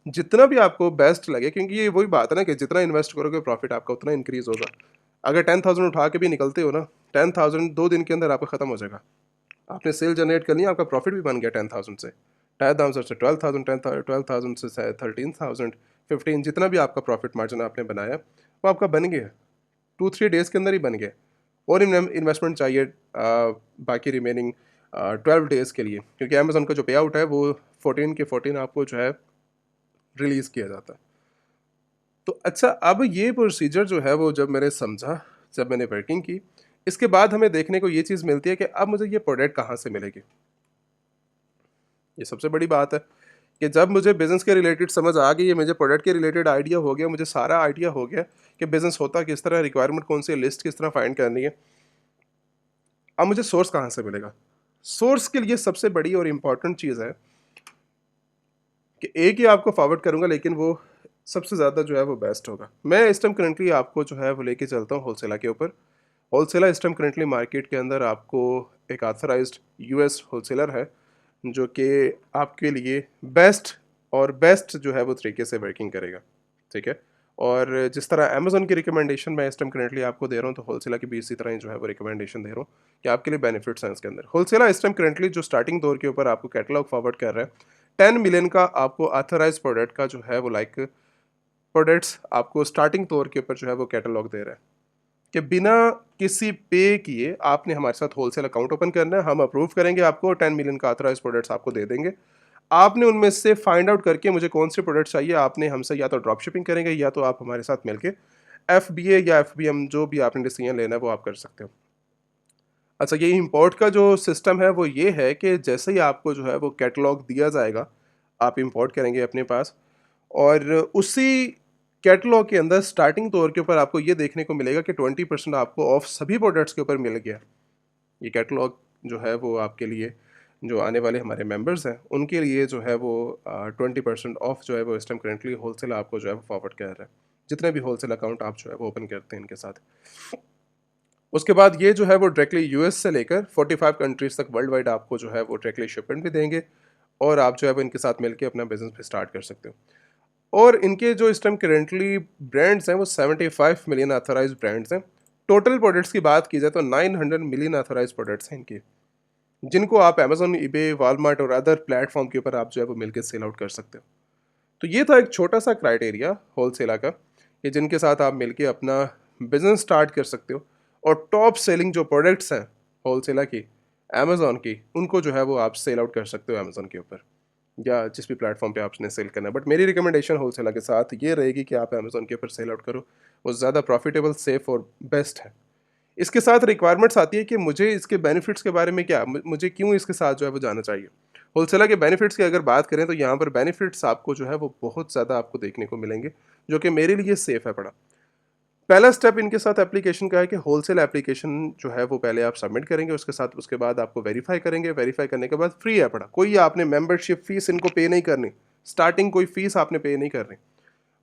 जितना भी आपको बेस्ट लगे, क्योंकि ये वही बात है ना कि जितना इन्वेस्ट करोगे प्रॉफिट आपका उतना इंक्रीज होगा। अगर 10,000 उठा के भी निकलते हो ना, 10,000 2 दिन के अंदर आपका खत्म हो जाएगा, आपने सेल जनरेट कर लिया, आपका प्रॉफिट भी बन गया 10,000 से, 10,000 से 12,000, 12,000 से 13,000, 15, जितना भी आपका प्रॉफिट मार्जिन आपने बनाया वो आपका बन गया, 2-3 डेज़ के अंदर ही बन गया। और इन्वेस्टमेंट चाहिए बाकी रिमेनिंग 12 डेज़ के लिए, क्योंकि अमेज़न का जो पे आउट है वो 14 के 14 आपको जो है रिलीज़ किया जाता है। तो अच्छा, अब ये प्रोसीजर जो है वो जब मैंने समझा, जब मैंने वर्किंग की, इसके बाद हमें देखने को ये चीज़ मिलती है कि अब मुझे ये प्रोडक्ट कहाँ से मिलेगी। ये सबसे बड़ी बात है कि जब मुझे बिज़नेस के रिलेटेड समझ आ गई है, मुझे प्रोडक्ट के रिलेटेड आइडिया हो गया, मुझे सारा आइडिया हो गया कि बिज़नेस होता किस तरह, रिक्वायरमेंट कौन सी है, लिस्ट किस तरह फाइंड करनी है। अब मुझे सोर्स कहाँ से मिलेगा? सोर्स के लिए सबसे बड़ी और इम्पॉर्टेंट चीज़ है कि एक ही आपको फॉरवर्ड करूँगा, लेकिन वो सबसे ज़्यादा जो है वो बेस्ट होगा। मैं इस टाइम करंटली आपको जो है वो लेके चलता हूँ होलसेला के ऊपर। होलसेला इस टाइम करंटली मार्केट के अंदर आपको एक ऑथराइज्ड यूएस होलसेलर है, जो कि आपके लिए बेस्ट जो है वो तरीके से वर्किंग करेगा, ठीक है? और जिस तरह अमेज़न की रिकमेंडेशन मैं इस टाइम करंटली आपको दे रहा हूँ, तो होलसेला की भी इसी तरह ही जो है वो रिकमेंडेशन दे रहा हूँ कि आपके लिए बेनिफिट्स हैं इसके अंदर। होलसेला इस टाइम करंटली जो स्टार्टिंग दौर के ऊपर आपको कैटलॉग फॉरवर्ड कर रहा है, 10 मिलियन का आपको ऑथराइज्ड प्रोडक्ट का जो है वो प्रोडक्ट्स आपको स्टार्टिंग तौर के ऊपर जो है वो कैटलॉग दे रहा है कि बिना किसी पे किए आपने हमारे साथ होलसेल अकाउंट ओपन करना है, हम अप्रूव करेंगे आपको, 10 मिलियन का ऑथराइज्ड प्रोडक्ट्स आपको दे देंगे। आपने उनमें से फाइंड आउट करके मुझे कौन से प्रोडक्ट्स चाहिए, आपने हमसे या तो ड्रॉप शिपिंग करेंगे या तो आप हमारे साथ मिलके एफबीए या एफबीएम जो भी आपने डिसीजन लेना है वो आप कर सकते हो। अच्छा, ये इंपोर्ट का जो सिस्टम है वो ये है कि जैसे ही आपको जो है वो कैटलॉग दिया जाएगा, आप इंपोर्ट करेंगे अपने पास, और उसी कैटलॉग के अंदर स्टार्टिंग तौर के ऊपर आपको ये देखने को मिलेगा कि 20% आपको ऑफ सभी प्रोडक्ट्स के ऊपर मिल गया। ये कैटलॉग जो है वो आपके लिए, जो आने वाले हमारे मेंबर्स हैं उनके लिए जो है वो 20% ऑफ जो है वो इस टाइम करेंटली होलसेल आपको जो है वो फॉरवर्ड कर रहा है, जितने भी होलसेल अकाउंट आप जो है वो ओपन करते हैं इनके साथ। उसके बाद ये जो है वो डायरेक्टली यूएस से लेकर 45 कंट्रीज तक वर्ल्ड वाइड आपको जो है वो डायरेक्टली शिपमेंट भी देंगे, और आप जो है वो इनके साथ मिलकर अपना बिजनेस भी स्टार्ट कर सकते हो। और इनके जो इस टाइम करेंटली ब्रांड्स हैं वो 75 मिलियन ऑथराइज्ड ब्रांड्स हैं। टोटल प्रोडक्ट्स की बात की जाए तो 900 मिलियन ऑथराइज्ड प्रोडक्ट्स हैं इनके, जिनको आप अमेजोन, ईबे, वॉलमार्ट और अदर प्लेटफॉर्म के ऊपर आप जो है वो मिलकर सेल आउट कर सकते हो। तो ये था एक छोटा सा क्राइटेरिया होलसेला का, कि जिनके साथ आप मिलके अपना बिजनेस स्टार्ट कर सकते हो, और टॉप सेलिंग जो प्रोडक्ट्स हैं होलसेला की, अमेजोन की, उनको जो है वो आप सेल आउट कर सकते हो अमेजोन के ऊपर या जिस भी प्लेटफॉर्म पे आपने सेल करना है। बट मेरी रिकमेंडेशन होलसेलर के साथ ये रहेगी कि आप अमेजोन के ऊपर सेल आउट करो, वो ज़्यादा प्रॉफिटेबल, सेफ और बेस्ट है। इसके साथ रिक्वायरमेंट्स आती है कि मुझे इसके बेनिफिट्स के बारे में क्या, मुझे क्यों इसके साथ जो है वो जाना चाहिए। होलसेलर के बेनिफिट्स की अगर बात करें तो यहाँ पर बेनिफिट्स आपको जो है वो बहुत ज़्यादा आपको देखने को मिलेंगे, जो कि मेरे लिए सेफ है बड़ा। पहला स्टेप इनके साथ एप्लीकेशन का है कि होलसेल एप्लीकेशन जो है वो पहले आप सबमिट करेंगे, उसके साथ उसके बाद आपको वेरीफाई करेंगे, वेरीफाई करने के बाद फ्री है पड़ा, कोई आपने मेंबरशिप फीस इनको पे नहीं करनी, स्टार्टिंग कोई फीस आपने पे नहीं करनी।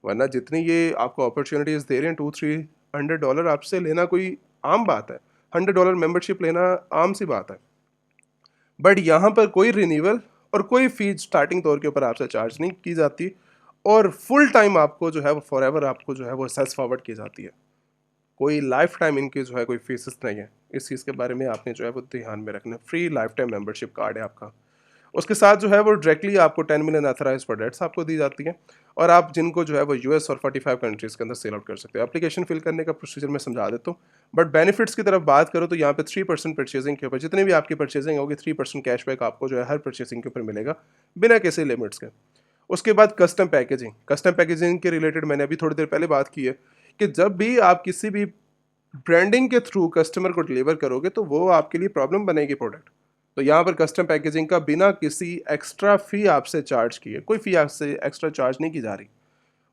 वरना जितनी ये आपको अपॉर्चुनिटीज़ दे रहे हैं, $200-300 आपसे लेना कोई आम बात है, $100 मेंबरशिप लेना आम सी बात है। बट यहाँ पर कोई रिन्यूअल और कोई फीस स्टार्टिंग तौर के ऊपर आपसे चार्ज नहीं की जाती, और फुल टाइम आपको जो है वो फॉर एवर आपको जो है वो सेल्स फॉरवर्ड की जाती है। कोई लाइफ टाइम इनकी जो है कोई फीसेस नहीं है, इस चीज़ के बारे में आपने जो है वो ध्यान में रखना है। Free life time membership card है आपका। उसके साथ जो है वो डायरेक्टली आपको 10 मिलियन ऑथराइज प्रोडक्ट्स आपको दी जाती हैं, और आप जिनको जो है वो यूएस और 45 कंट्रीज़ के अंदर सेल आउट कर सकते हो। एप्लीकेशन फिल करने का प्रोसीजर मैं समझा देता हूँ। बट बेनिफिट्स की तरफ बात करो तो यहाँ पे 3% परचेजिंग के ऊपर, जितनी भी आपकी परचेजिंग होगी, 3% कैशबैक आपको जो है हर परचेजिंग के ऊपर मिलेगा, बिना किसी लिमिट्स के। उसके बाद कस्टम पैकेजिंग के रिलेटेड मैंने अभी थोड़ी देर पहले बात की है कि जब भी आप किसी भी ब्रांडिंग के थ्रू कस्टमर को डिलीवर करोगे तो वो आपके लिए प्रॉब्लम बनेगी प्रोडक्ट। तो यहाँ पर कस्टम पैकेजिंग का बिना किसी एक्स्ट्रा फ़ी आपसे चार्ज किए, कोई फ़ी आपसे एक्स्ट्रा चार्ज नहीं की जा रही,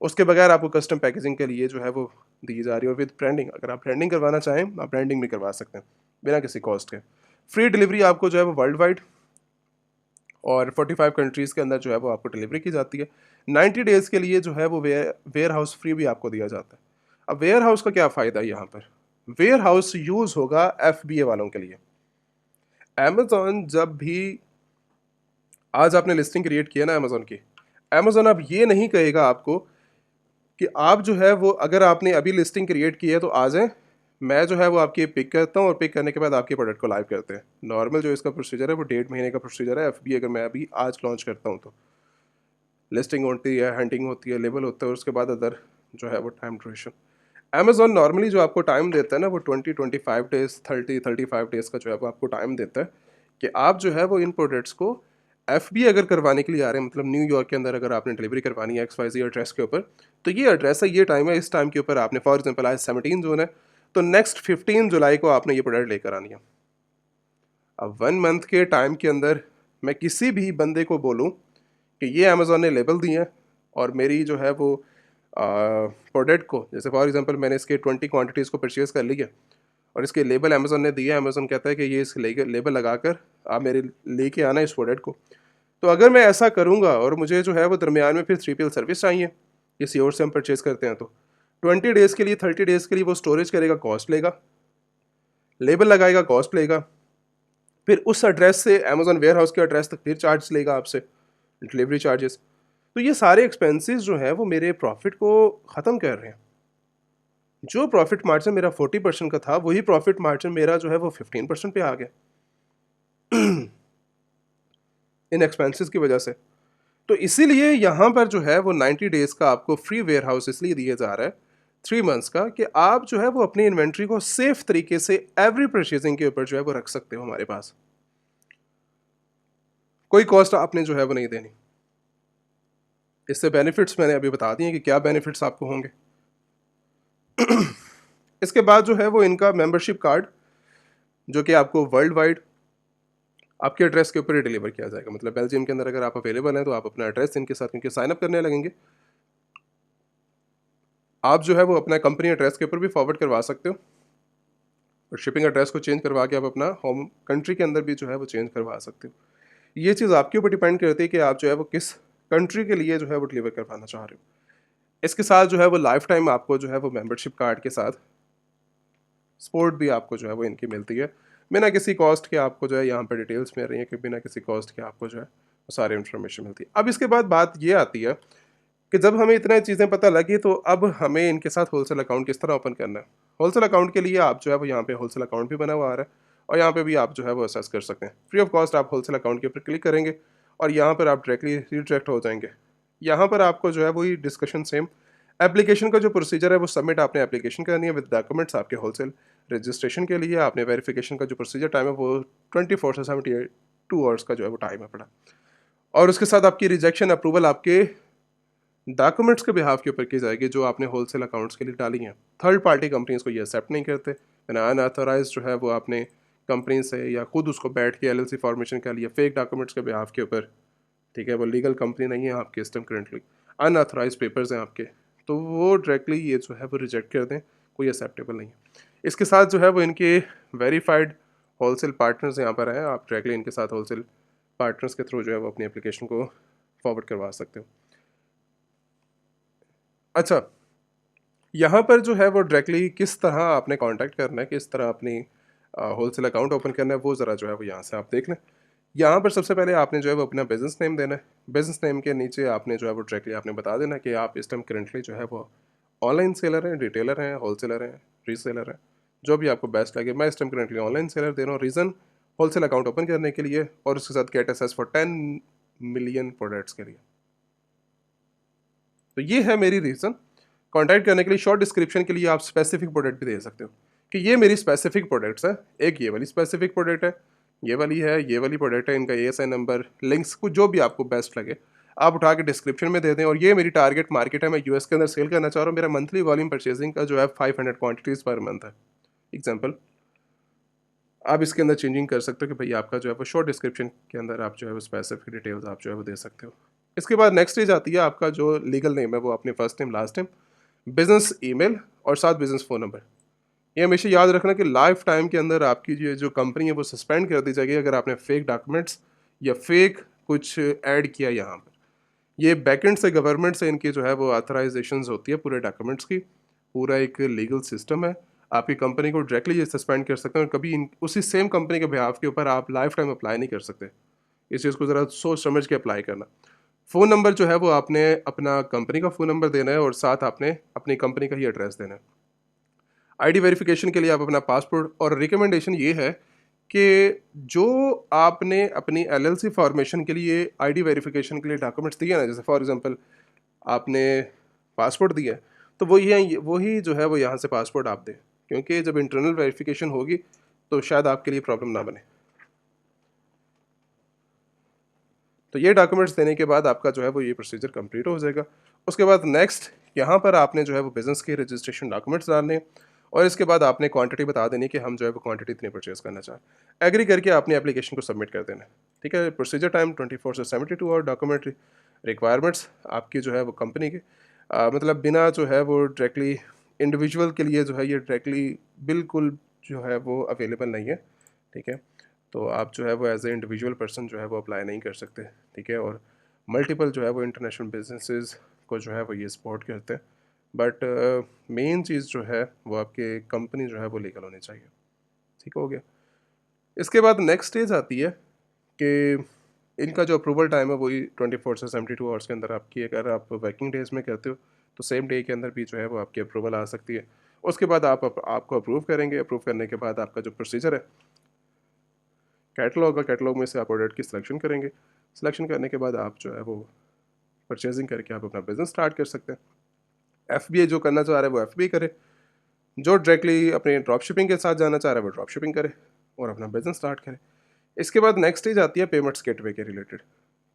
उसके बगैर आपको कस्टम पैकेजिंग के लिए जो है वो दी जा रही है। और विद ब्रांडिंग, अगर आप ब्रांडिंग करवाना चाहें आप ब्रांडिंग भी करवा सकते हैं बिना किसी कॉस्ट के। फ्री डिलीवरी आपको जो है वो वर्ल्ड वाइड और 45 कंट्रीज़ के अंदर जो है वो आपको डिलीवरी की जाती है। 90 डेज़ के लिए जो है वो वेयर हाउस फ्री भी आपको दिया जाता है। अब वेयर हाउस का क्या फ़ायदा है यहाँ पर? वेयर हाउस यूज़ होगा एफबीए वालों के लिए। अमेज़न जब भी आज आपने लिस्टिंग क्रिएट किया ना अमेज़न की, अमेज़न अब ये नहीं कहेगा आपको कि आप जो है वो, अगर आपने अभी लिस्टिंग क्रिएट की है तो आ जाएँ, मैं जो है वो आपकी पिक करता हूँ और पिक करने के बाद आपके प्रोडक्ट को लाइव करते हैं। नॉर्मल जो इसका प्रोसीजर है वो 1.5 महीने का प्रोसीजर है। एफबीए अगर मैं अभी आज लॉन्च करता हूँ तो लिस्टिंग होती है, हंटिंग होती है, लेबल होता है, और उसके बाद अदर जो है वो टाइम ड्यूरेशन। अमेज़न नॉर्मली जो आपको टाइम देता है ना वो 20-25 डेज़, 30-35 डेज़ का जो है वो आपको टाइम देता है कि आप जो है वो इन प्रोडक्ट्स को FBA अगर करवाने के लिए आ रहे हैं, मतलब न्यूयॉर्क के अंदर अगर आपने डिलीवरी करवानी है XYZ एड्रेस के ऊपर, तो ये एड्रेस है, ये टाइम है, इस टाइम के ऊपर आपने, फॉर एग्जांपल आज 17 जून है, तो नेक्स्ट 15 जुलाई को आपने ये प्रोडक्ट लेकर आनी है। अब 1 मंथ के टाइम के अंदर मैं किसी भी बंदे को बोलूँ कि ये अमेज़ॉन ने लेबल दिए हैं और मेरी जो है वो प्रोडक्ट को, जैसे फॉर एग्जांपल मैंने इसके 20 क्वांटिटीज़ को परचेज़ कर लिया और इसके लेबल अमेज़ॉन ने दिया है, अमेज़ॉन कहता है कि ये इस लेबल लगाकर आप मेरे लेके आना इस प्रोडक्ट को। तो अगर मैं ऐसा करूँगा और मुझे जो है वो दरमियान में फिर 3PL सर्विस चाहिए, किसी और से हम परचेज़ करते हैं, तो 20 डेज़ के लिए, 30 डेज़ के लिए वो स्टोरेज करेगा, कॉस्ट लेगा, लेबल लगाएगा, कॉस्ट लेगा, फिर उस एड्रेस से अमेज़ॉन वेयर हाउस के एड्रेस तक फिर चार्ज लेगा आपसे, डिलीवरी चार्जेस। तो ये सारे एक्सपेंसेस जो हैं वो मेरे प्रॉफिट को ख़त्म कर रहे हैं। जो प्रॉफिट मार्जिन मेरा 40% का था, वही प्रॉफिट मार्जिन मेरा जो है वो 15% पे आ गया इन एक्सपेंसेस की वजह से। तो इसीलिए यहाँ पर जो है वो 90 डेज़ का आपको फ्री वेयर हाउस इसलिए दिया जा रहा है, 3 मंथ्स का, कि आप जो है वो अपनी इन्वेंट्री को सेफ तरीके से एवरी परचेजिंग के ऊपर जो है वो रख सकते हो हमारे पास। कोई कॉस्ट आपने जो है वो नहीं देनी। इससे बेनिफिट्स मैंने अभी बता दिए कि क्या बेनिफिट्स आपको होंगे। इसके बाद जो है वो इनका मेंबरशिप कार्ड, जो कि आपको वर्ल्ड वाइड आपके एड्रेस के ऊपर ही डिलीवर किया जाएगा। मतलब बेल्जियम के अंदर अगर आप अवेलेबल हैं तो आप अपना एड्रेस इनके साथ क्योंकि साइन अप करने लगेंगे, आप जो है वो अपना कंपनी एड्रेस के ऊपर भी फॉरवर्ड करवा सकते हो और शिपिंग एड्रेस को चेंज करवा के आप अपना होम कंट्री के अंदर भी जो है वो चेंज करवा सकते हो। ये चीज़ आपके ऊपर डिपेंड करती है कि आप जो है वो किस कंट्री के लिए जो है वो डिलीवर करवाना चाह रहे हो। इसके साथ जो है वो लाइफ टाइम आपको जो है वो मेंबरशिप कार्ड के साथ सपोर्ट भी आपको जो है वो इनकी मिलती है, बिना किसी कॉस्ट के आपको जो है यहाँ पर डिटेल्स मिल रही है कि बिना किसी कॉस्ट के आपको जो है वो सारी इन्फॉर्मेशन मिलती है। अब इसके बाद बात ये आती है कि जब हमें इतनी चीज़ें पता लगी तो अब हमें इनके साथ होलसेल अकाउंट किस तरह ओपन करना है। होलसेल अकाउंट के लिए आप जो है वो यहाँ पे होलसेल अकाउंट भी बना हुआ आ रहा है और यहाँ पे भी आप जो है वो असेस कर सकते हैं। फ्री ऑफ कॉस्ट आप होलसेल अकाउंट के ऊपर क्लिक करेंगे और यहाँ पर आप डायरेक्टली रिडायरेक्ट हो जाएंगे। यहाँ पर आपको जो है वही डिस्कशन सेम, एप्लीकेशन का जो प्रोसीजर है वो सबमिट आपने एप्लीकेशन करनी है विद डॉक्यूमेंट्स आपके होलसेल रजिस्ट्रेशन के लिए। आपने वेरिफिकेशन का जो प्रोसीजर टाइम है वो 24 से 72 आवर्स का जो है वो टाइम है पड़ा, और उसके साथ आपकी रिजेक्शन अप्रूवल आपके डॉक्यूमेंट्स के बिहाफ के ऊपर की जाएगी जो आपने होलसेल अकाउंट्स के लिए डाली हैं। थर्ड पार्टी कंपनीज को ये एक्सेप्ट नहीं करते, अनऑथराइज जो है वो आपने कंपनी से या खुद उसको बैठ के LLC फॉर्मेशन कर लिया फेक डॉक्यूमेंट्स के बिहाफ के ऊपर, ठीक है, वो लीगल कंपनी नहीं है आपके इस टाइम करेंटली, अनऑथराइज पेपर्स हैं आपके, तो वो डायरेक्टली ये जो है वो रिजेक्ट कर दें, कोई एक्सेप्टेबल नहीं है। इसके साथ जो है वो इनके वेरीफाइड होलसेल पार्टनर्स यहाँ पर हैं, आप डायरेक्टली इनके साथ होलसेल पार्टनर्स के थ्रू जो है वो अपनी एप्लीकेशन को फॉरवर्ड करवा सकते हो। अच्छा, यहाँ पर जो है वो डायरेक्टली किस तरह आपने कांटेक्ट करना है, किस तरह अपनी होलसेल अकाउंट ओपन करना है, वो ज़रा जो है वो यहाँ से आप देख लें। यहाँ पर सबसे पहले आपने जो है वो अपना बिज़नेस नेम देना है। बिज़नेस नेम के नीचे आपने जो है वो डायरेक्टली आपने बता देना कि आप इस टाइम करेंटली जो है वो ऑनलाइन सेलर हैं, रिटेलर हैं, होलसेलर हैं, रीसेलर हैं, जो भी आपको बेस्ट लगे। मैं इस टाइम करेंटली ऑनलाइन सेलर दे रहा हूँ, रीज़न होलसेल अकाउंट ओपन करने के लिए, और उसके साथ get access for 10 million products के लिए। तो ये है मेरी रीज़न। कॉन्टैक्ट करने के लिए शॉर्ट डिस्क्रिप्शन के लिए आप स्पेसिफिक प्रोडक्ट भी दे सकते हो कि ये मेरी स्पेसिफिक प्रोडक्ट्स है, एक ये वाली स्पेसिफिक प्रोडक्ट है, ये वाली है, ये वाली प्रोडक्ट है, इनका ASI नंबर, लिंक्स, कुछ जो भी आपको बेस्ट लगे आप उठा के डिस्क्रिप्शन में दे दें। और ये मेरी टारगेट मार्केट है, मैं US के अंदर सेल करना चाह रहा हूँ, मेरा मंथली वॉल्यूम परचेजिंग का जो है 500 क्वान्टिटीज़ पर मंथ है एग्जाम्पल। आप इसके अंदर चेंजिंग कर सकते हो कि भाई आपका जो है वो शॉर्ट डिस्क्रिप्शन के अंदर आप जो है वो स्पेसिफिक डिटेल्स आप जो है वो दे सकते हो। इसके बाद नेक्स्ट स्टेज आती है आपका जो लीगल नेम है वो अपने first name last name, business email और साथ बिजनेस फ़ोन नंबर। ये हमेशा याद रखना कि लाइफ टाइम के अंदर आपकी जो कंपनी है वो सस्पेंड कर दी जाएगी अगर आपने फेक डॉक्यूमेंट्स या फेक कुछ ऐड किया यहाँ पर। ये बैकेंड से गवर्नमेंट से इनकी जो है वो ऑथराइजेशंस होती है पूरे डॉक्यूमेंट्स की, पूरा एक लीगल सिस्टम है। आपकी कंपनी को डायरेक्टली ये सस्पेंड कर सकते हैं और कभी उसी सेम कंपनी के बिहाफ के ऊपर आप लाइफ टाइम अप्लाई नहीं कर सकते। इस चीज़ को ज़रा सोच समझ के अप्लाई करना। फ़ोन नंबर जो है वो आपने अपना कंपनी का फ़ोन नंबर देना है और साथ आपने अपनी कंपनी का ही एड्रेस देना है। ID वेरिफिकेशन के लिए आप अपना पासपोर्ट, और रिकमेंडेशन ये है कि जो आपने अपनी LLC फॉर्मेशन के लिए ID वेरिफिकेशन के लिए डॉक्यूमेंट्स दिए ना, जैसे फॉर एग्जांपल आपने पासपोर्ट दिया है, तो वही जो है वो यहाँ से पासपोर्ट आप दें, क्योंकि जब इंटरनल वेरिफिकेशन होगी तो शायद आपके लिए प्रॉब्लम ना बने। तो ये डॉक्यूमेंट्स देने के बाद आपका जो है वो ये प्रोसीजर कंप्लीट हो जाएगा। उसके बाद नेक्स्ट यहाँ पर आपने जो है वो बिज़नेस के रजिस्ट्रेशन डॉक्यूमेंट्स डालने हैं और इसके बाद आपने क्वांटिटी बता देनी कि हम जो है वो क्वांटिटी इतनी परचेज करना चाहें। एग्री करके आपने एप्लीकेशन को सबमिट कर देना है। ठीक है, प्रोसीजर टाइम 24 से 72 और डॉक्यूमेंट रिक्वायरमेंट्स आपकी जो है वो कंपनी के मतलब बिना जो है वो डायरेक्टली इंडिविजुअल के लिए जो है ये डायरेक्टली बिल्कुल जो है वो अवेलेबल नहीं है। ठीक है, तो आप जो है वो एज ए इंडिविजुअल पर्सन जो है वो अप्लाई नहीं कर सकते। ठीक है, और मल्टीपल जो है वो इंटरनेशनल बिजनेसेस को जो है वो ये सपोर्ट करते हैं, बट मेन चीज़ जो है वो आपके कंपनी जो है वो लीगल होनी चाहिए। ठीक हो गया। इसके बाद नेक्स्ट स्टेज आती है कि इनका जो अप्रूवल टाइम है वही 24 से 72 आवर्स के अंदर आपकी, अगर आप वर्किंग डेज में करते हो तो सेम डे के अंदर भी जो है वो आपकी अप्रूवल आ सकती है। उसके बाद आपको अप्रूव करेंगे। अप्रूव करने के बाद आपका जो प्रोसीजर है, कैटलॉग है, कैटलॉग में से आप प्रोडक्ट की सिलेक्शन करेंगे। सिलेक्शन करने के बाद आप जो है वो परचेजिंग करके आप अपना बिजनेस स्टार्ट कर सकते हैं। एफबीए जो करना चाह रहे हैं वो एफबीए करे, जो डायरेक्टली अपने ड्रॉप शिपिंग के साथ जाना चाह रहा है वो ड्रॉप शिपिंग करे और अपना बिजनेस स्टार्ट करे। इसके बाद नेक्स्ट स्टेज आती है पेमेंट्स गेटवे के रिलेटेड,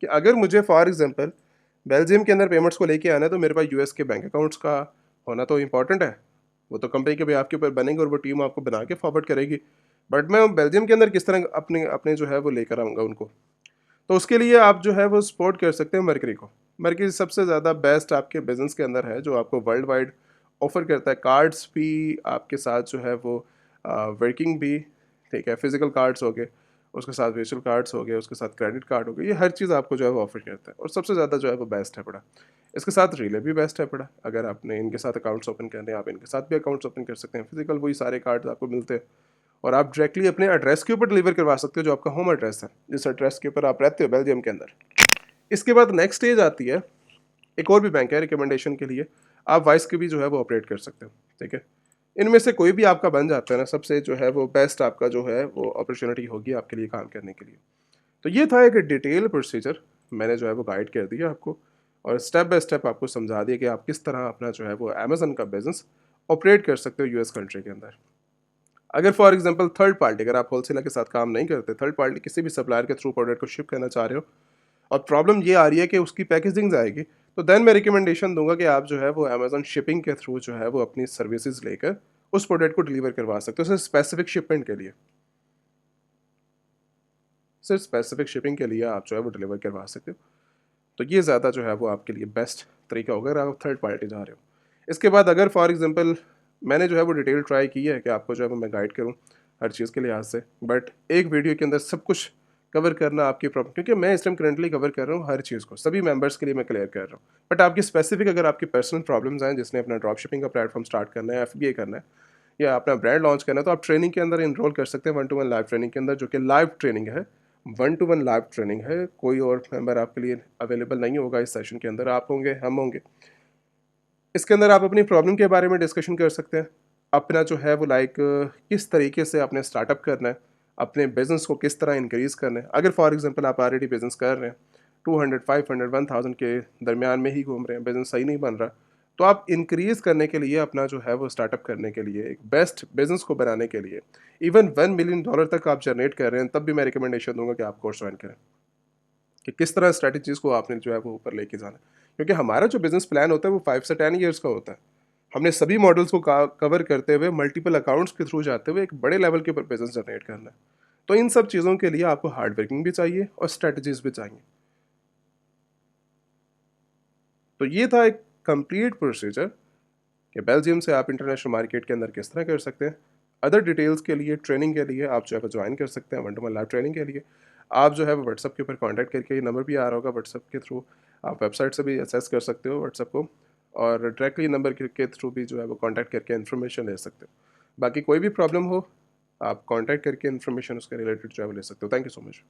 कि अगर मुझे फॉर एग्जांपल बेल्जियम के अंदर पेमेंट्स को लेके आना है तो मेरे पास यूएस के बैंक अकाउंट्स का होना तो इंपॉर्टेंट है। वो तो कंपनी के भी आपके ऊपर बनेंगे और वो टीम आपको बना के फॉरवर्ड करेगी, बट मैं बेल्जियम के अंदर किस तरह अपने अपने जो है वो लेकर आऊँगा उनको। तो उसके लिए आप जो है वो सपोर्ट कर सकते हैं मरकरी को। मरकरी सबसे ज़्यादा बेस्ट आपके बिजनेस के अंदर है, जो आपको वर्ल्ड वाइड ऑफर करता है। कार्ड्स भी आपके साथ जो है वो वर्किंग भी, ठीक है, फिजिकल कार्ड्स हो गए, उसके साथ वर्चुअल कार्ड्स हो गए, उसके साथ क्रेडिट कार्ड हो गए, ये हर चीज़ आपको जो है वो ऑफर करता है और सबसे ज़्यादा जो है वो बेस्ट है पड़ा। इसके साथ रिले भी बेस्ट है पड़ा। अगर आपने इनके साथ अकाउंट्स ओपन करने हैं आप इनके साथ भी अकाउंट्स ओपन कर सकते हैं। फिजिकल वही सारे कार्ड्स आपको मिलते हैं और आप डायरेक्टली अपने एड्रेस के ऊपर डिलीवर करवा सकते हो, जो आपका होम एड्रेस है, जिस एड्रेस के ऊपर आप रहते हो बेल्जियम के अंदर। इसके बाद नेक्स्ट स्टेज आती है, एक और भी बैंक है रिकमेंडेशन के लिए, आप वाइस के भी जो है वो ऑपरेट कर सकते हो। ठीक है, इनमें से कोई भी आपका बन जाता है ना, सबसे जो है वो बेस्ट आपका जो है वो अपॉर्चुनिटी होगी आपके लिए काम करने के लिए। तो ये था एक डिटेल प्रोसीजर, मैंने जो है वो गाइड कर दिया आपको और स्टेप बाय स्टेप आपको समझा दिया कि आप किस तरह अपना जो है वो अमेजन का बिजनेस ऑपरेट कर सकते हो यूएस कंट्री के अंदर। अगर फॉर एग्जांपल थर्ड पार्टी, अगर आप होलसेलर के साथ काम नहीं करते, थर्ड पार्टी किसी भी सप्लायर के थ्रू प्रोडक्ट को शिप करना चाह रहे हो और प्रॉब्लम ये आ रही है कि उसकी पैकेजिंग आएगी, तो देन मैं रिकमेंडेशन दूंगा कि आप जो है वो अमेजन शिपिंग के थ्रू जो है वो अपनी सर्विसेज लेकर उस प्रोडक्ट को डिलीवर करवा सकते हो, सिर्फ स्पेसिफिक शिपमेंट के लिए। सिर्फ स्पेसिफिक शिपिंग के लिए आप जो है वो डिलीवर करवा सकते हो। तो ये ज़्यादा जो है वो आपके लिए बेस्ट तरीका होगा अगर आप थर्ड पार्टी जा रहे हो। इसके बाद अगर फॉर एग्जांपल मैंने जो है वो डिटेल ट्राई की है कि आपको जो है वो मैं गाइड करूँ हर चीज़ के लिहाज से, बट एक वीडियो के अंदर सब कुछ कवर करना आपकी प्रॉब्लम, क्योंकि मैं इस टाइम करंटली कवर कर रहा हूँ हर चीज़ को, सभी मेंबर्स के लिए मैं क्लियर कर रहा हूँ। बट आपकी स्पेसिफिक अगर आपकी पर्सनल प्रॉब्लम्स हैं, जिसने अपना ड्रॉप शिपिंग का प्लेटफॉर्म स्टार्ट करना है, एफबीए करना है या अपना ब्रांड लॉन्च करना है, तो आप ट्रेनिंग के अंदर इनरोल कर सकते हैं 1-to-1 लाइव ट्रेनिंग के अंदर, जो कि लाइव ट्रेनिंग है। 1-to-1 लाइव ट्रेनिंग है, कोई और मेंबर आपके लिए अवेलेबल नहीं होगा इस सेशन के अंदर। आप होंगे, हम होंगे। इसके अंदर आप अपनी प्रॉब्लम के बारे में डिस्कशन कर सकते हैं, अपना जो है वो लाइक किस तरीके से अपने स्टार्टअप करना है, अपने बिजनेस को किस तरह इंक्रीज़ करना है। अगर फॉर एग्जांपल आप ऑलरेडी बिजनेस कर रहे हैं, 200, 500, 1000 के दरमियान में ही घूम रहे हैं, बिजनेस सही नहीं बन रहा, तो आप इंक्रीज़ करने के लिए, अपना जो है वो स्टार्टअप करने के लिए, एक बेस्ट बिजनेस को बनाने के लिए, इवन $1 मिलियन तक आप जनरेट कर रहे हैं, तब भी मैं रिकमेंडेशन दूंगा कि आप कोर्स ज्वाइन करें, कि किस तरह स्ट्रैटेजीज़ को आपने जो है वो ऊपर लेके जाना है। क्योंकि हमारा जो बिज़नेस प्लान होता है वो 5 से 10 ईयर्स का होता है। हमने सभी मॉडल्स को कवर करते हुए, मल्टीपल अकाउंट्स के थ्रू जाते हुए एक बड़े लेवल के ऊपर बिजनेस जनरेट करना है। तो इन सब चीज़ों के लिए आपको हार्ड वर्किंग भी चाहिए और स्ट्रैटेजीज भी चाहिए। तो ये था एक कंप्लीट प्रोसीजर कि बेल्जियम से आप इंटरनेशनल मार्केट के अंदर किस तरह कर सकते हैं। अदर डिटेल्स के लिए, ट्रेनिंग के लिए आप जो है ज्वाइन कर सकते हैं 1-to-1 लाइव ट्रेनिंग के लिए। आप जो है वो व्हाट्सअप के ऊपर कांटेक्ट करके, ये नंबर भी आ रहा होगा व्हाट्सअप के थ्रू, आप वेबसाइट से भी एक्सेस कर सकते हो व्हाट्सअप को, और डायरेक्टली नंबर के थ्रू भी जो है वो कांटेक्ट करके इन्फॉर्मेशन ले सकते हो। बाकी कोई भी प्रॉब्लम हो, आप कांटेक्ट करके इन्फॉर्मेशन उसके रिलेटेड जो है वो ले सकते हो। Thank you so much.